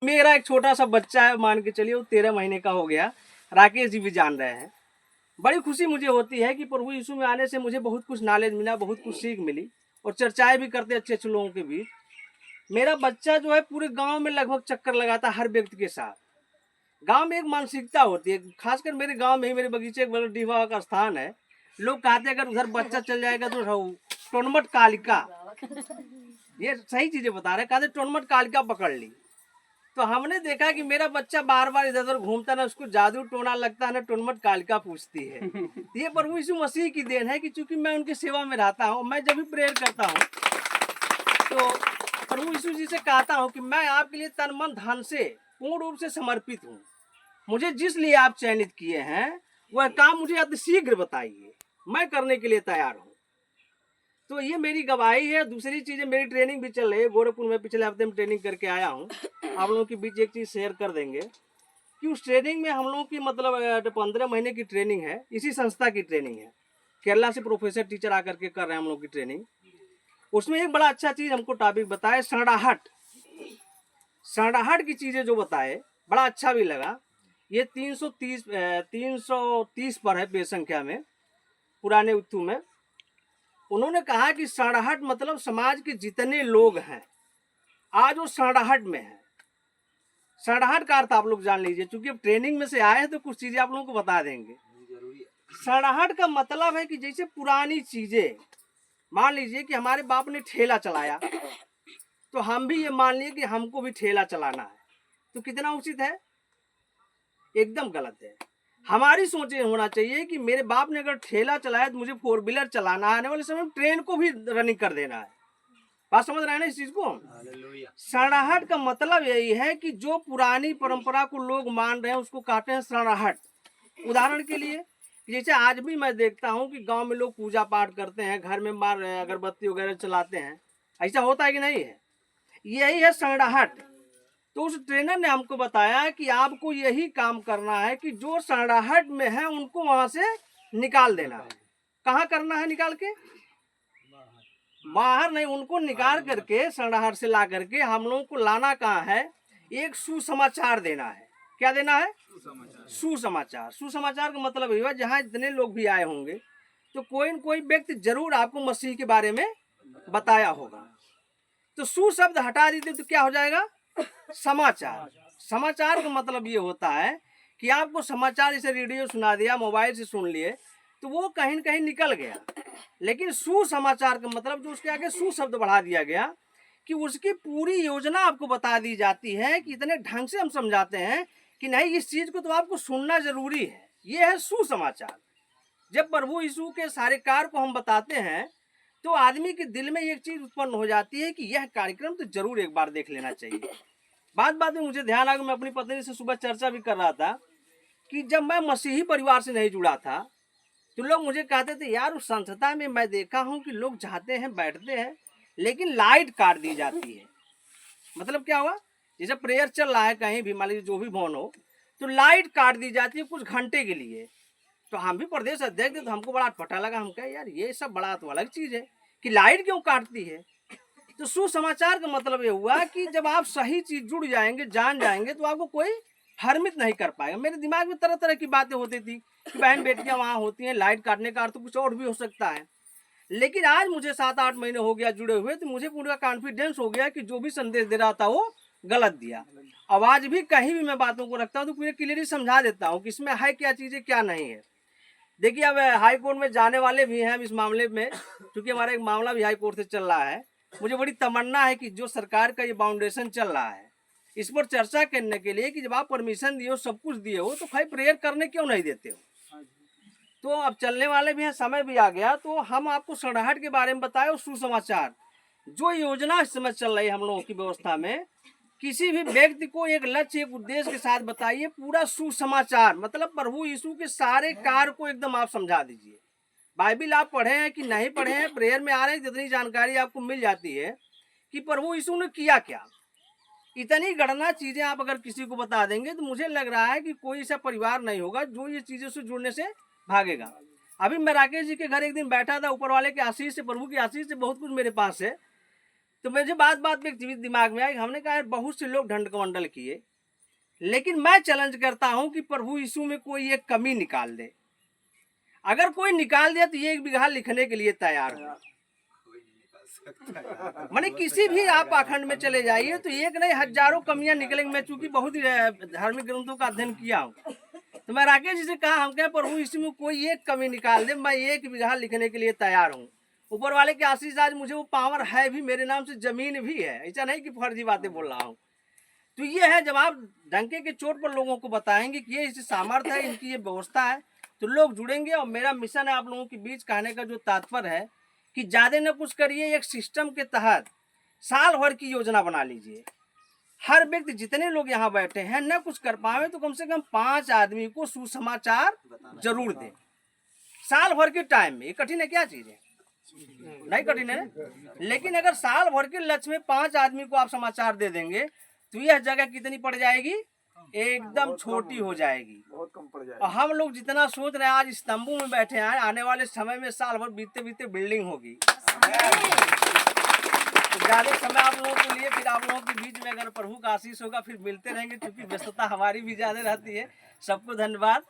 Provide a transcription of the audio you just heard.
मेरा एक छोटा सा बच्चा है, मान के चलिए वो 13 महीने का हो गया। राकेश जी भी जान रहे हैं। बड़ी खुशी मुझे होती है कि प्रभु यीशु में आने से मुझे बहुत कुछ नॉलेज मिला, बहुत कुछ सीख मिली और चर्चाएं भी करते अच्छे अच्छे लोगों के बीच। मेरा बच्चा जो है पूरे गांव में लगभग चक्कर लगाता हर व्यक्ति के साथ। गांव में एक मानसिकता होती है, खासकर मेरे गांव में ही, मेरे बगीचे के बगल डीवा का स्थान है। लोग कहते हैं अगर उधर बच्चा चल जाएगा तो टोनमट कालिका, ये सही चीजें बता रहे, कहते टोनमट कालिका पकड़ ली। तो हमने देखा कि मेरा बच्चा बार बार इधर उधर घूमता, ना उसको जादू टोना लगता है, ना टोनमट कालिका पूछती है। ये प्रभु यीशु मसीह की देन है कि चूंकि मैं उनकी सेवा में रहता हूँ, मैं जब भी प्रेयर करता हूँ तो प्रभु यीशु जी से कहता हूँ कि मैं आपके लिए तन मन धन से पूर्ण रूप से समर्पित हूँ। मुझे जिस लिए आप चयनित किए हैं वह काम मुझे अति शीघ्र बताइए, मैं करने के लिए तैयार हूँ। तो ये मेरी गवाही है। दूसरी चीजें, मेरी ट्रेनिंग भी चल रही है गोरखपुर में, पिछले हफ्ते में ट्रेनिंग करके आया हूँ। आप लोगों के बीच एक चीज शेयर कर देंगे कि उस ट्रेनिंग में हम लोगों की मतलब 15 महीने की ट्रेनिंग है, इसी संस्था की ट्रेनिंग है। केरला से प्रोफेसर टीचर आकर के कर रहे हैं हम लोग की ट्रेनिंग। उसमें एक बड़ा अच्छा चीज हमको टॉपिक बताए, सड़ाहट। सड़ाहट की चीजें जो बताए बड़ा अच्छा भी लगा। ये 330 पर है पेज संख्या में, पुराने उत्तु में। उन्होंने कहा कि सड़ाहट मतलब समाज के जितने लोग हैं आज वो सड़ाहट में है। सड़ाहट का अर्थ आप लोग जान लीजिए, क्योंकि अब ट्रेनिंग में से आए हैं तो कुछ चीजें आप लोगों को बता देंगे। सड़ाहट का मतलब है कि जैसे पुरानी चीजें, मान लीजिए कि हमारे बाप ने ठेला चलाया तो हम भी ये मान लिए कि हमको भी ठेला चलाना है, तो कितना उचित है? एकदम गलत है। हमारी सोच ये होना चाहिए कि मेरे बाप ने अगर ठेला चलाया तो मुझे 4 व्हीलर चलाना है, आने वाले समय में ट्रेन को भी रनिंग कर देना है। बात समझ रहे हैं ना इस चीज को? सड़ाहट का मतलब यही है कि जो पुरानी परंपरा को लोग मान रहे हैं उसको कहते हैं सड़ाहट। उदाहरण के लिए जैसे आज भी मैं देखता हूँ कि गांव में लोग पूजा पाठ करते हैं, घर में मार अगरबत्ती वगैरह चलाते हैं, ऐसा होता है कि नहीं है? यही है सड़ाहट। तो उस ट्रेनर ने हमको बताया कि आपको यही काम करना है कि जो सड़ाहट में है उनको वहां से निकाल देना है। कहाँ करना है निकाल के? बाहर नहीं, उनको निकाल करके सड़ाहट से ला करके हम लोगों को लाना कहाँ है? एक सुसमाचार देना है। क्या देना है? सुसमाचार। सुसमाचार का मतलब ये हुआ जहाँ इतने लोग भी आए होंगे तो कोई न कोई व्यक्ति जरूर आपको मसीह के बारे में बताया होगा। तो सु शब्द हटा दीजिए तो क्या हो जाएगा? समाचार। समाचार का मतलब ये होता है कि आपको समाचार जैसे रेडियो सुना दिया, मोबाइल से सुन लिए तो वो कहीं न कहीं निकल गया। लेकिन सुसमाचार का मतलब जो उसके आगे सु शब्द बढ़ा दिया गया कि उसकी पूरी योजना आपको बता दी जाती है कि इतने ढंग से हम समझाते हैं कि नहीं, इस चीज को तो आपको सुनना जरूरी है। ये है सुसमाचार। जब प्रभु यीशु के सारे कार्य को हम बताते हैं तो आदमी के दिल में एक चीज उत्पन्न हो जाती है कि यह कार्यक्रम तो जरूर एक बार देख लेना चाहिए। बात में मुझे ध्यान आ गया, मैं अपनी पत्नी से सुबह चर्चा भी कर रहा था कि जब मैं मसीही परिवार से नहीं जुड़ा था तो लोग मुझे कहते थे यार उस संस्था में मैं देखा हूं कि लोग जाते हैं बैठते हैं लेकिन लाइट काट दी जाती है। मतलब क्या हुआ? जैसे प्रेयर चल रहा है कहीं भी, मान लीजिए जो भी भवन हो, तो लाइट काट दी जाती है कुछ घंटे के लिए। तो हम भी प्रदेश अध्यक्ष थे तो हमको बड़ा अटपटा लगा। हम कहे यार ये सब बड़ा तो अलग चीज है कि लाइट क्यों काटती है। तो सुसमाचार का मतलब ये हुआ कि जब आप सही चीज जुड़ जाएंगे, जान जाएंगे, तो आपको कोई भ्रमित नहीं कर पाएगा। मेरे दिमाग में तरह तरह की बातें होती थी कि बहन बेटियां वहां होती हैं, लाइट काटने का अर्थ तो कुछ और भी हो सकता है। लेकिन आज मुझे 7-8 महीने हो गया जुड़े हुए, तो मुझे पूरा कॉन्फिडेंस हो गया कि जो भी संदेश दे रहा था वो गलत दिया। अब आज भी कहीं भी मैं बातों को रखता हूँ तो पूरे क्लियरली समझा देता हूँ कि इसमें है क्या चीजें क्या नहीं है। देखिए अब हाई कोर्ट में जाने वाले भी हैं इस मामले में, क्योंकि हमारा एक मामला भी हाई कोर्ट से चल रहा है। मुझे बड़ी तमन्ना है कि जो सरकार का ये बाउंडेशन चल रहा है इस पर चर्चा करने के लिए कि जब आप परमिशन दिए हो, सब कुछ दिए हो, तो भाई प्रेयर करने क्यों नहीं देते हो। तो अब चलने वाले भी हैं, समय भी आ गया, तो हम आपको सड़ाहट के बारे में बताए और सुसमाचार जो योजना इस समय चल रही है हम लोगों की व्यवस्था में, किसी भी व्यक्ति को एक लक्ष्य एक उद्देश्य के साथ बताइए। पूरा सुसमाचार मतलब प्रभु यीशु के सारे कार्य को एकदम आप समझा दीजिए। बाइबिल आप पढ़े हैं कि नहीं पढ़े हैं, प्रेयर में आ रहे हैं, जितनी जानकारी आपको मिल जाती है कि प्रभु यीशु ने किया क्या, इतनी गणना चीजें आप अगर किसी को बता देंगे तो मुझे लग रहा है कि कोई ऐसा परिवार नहीं होगा जो ये चीजों से जुड़ने से भागेगा। अभी मैं राकेश जी के घर एक दिन बैठा था, ऊपर वाले के आशीष से, प्रभु की आशीष से बहुत कुछ मेरे पास है। तो मुझे बात बात पे एक चीज दिमाग में आई, हमने कहा यार बहुत से लोग ढंडकमंडल किए, लेकिन मैं चैलेंज करता हूं कि प्रभु यीशु में कोई एक कमी निकाल दे। अगर कोई निकाल दे तो ये 1 बीघा लिखने के लिए तैयार हो। माने किसी भी आप पाखंड में चले जाइए तो एक नहीं हजारों कमियां निकलेंगी। मैं चूंकि बहुत ही धार्मिक ग्रंथों का अध्ययन किया हूँ, तो मैं राकेश जी से कहा, हम कहे प्रभु यीशु में कोई एक कमी निकाल दे, मैं 1 बीघा लिखने के लिए तैयार हूँ। ऊपर वाले की आशीष आज मुझे वो पावर है भी, मेरे नाम से जमीन भी है, ऐसा नहीं कि फर्जी बातें बोल रहा हूँ। तो ये है, जब आप डंके के चोट पर लोगों को बताएंगे कि ये इससे सामर्थ्य है, इनकी ये व्यवस्था है, तो लोग जुड़ेंगे। और मेरा मिशन है आप लोगों के बीच कहने का जो तात्पर्य है कि ज्यादा न कुछ करिए, एक सिस्टम के तहत साल भर की योजना बना लीजिए। हर व्यक्ति, जितने लोग यहाँ बैठे हैं, न कुछ कर पावे तो कम से कम 5 आदमी को सुसमाचार जरूर दें साल भर के टाइम में। ये कठिन है क्या चीज है? नहीं कठिन है, लेकिन अगर साल भर के लक्ष्य में 5 आदमी को आप समाचार दे देंगे तो यह जगह कितनी पड़ जाएगी? एकदम छोटी हो जाएगी। बहुत कम पड़ जाएगी। और हम लोग जितना सोच रहे हैं आज इस तंबू में बैठे हैं, आने वाले समय में साल भर बीतते बीतते बिल्डिंग होगी। तो ज्यादा समय आप लोगों के लिए, फिर आप लोगों के बीच में अगर प्रभु का आशीष होगा फिर मिलते रहेंगे, क्योंकि व्यस्तता हमारी भी ज्यादा रहती है। सबको धन्यवाद।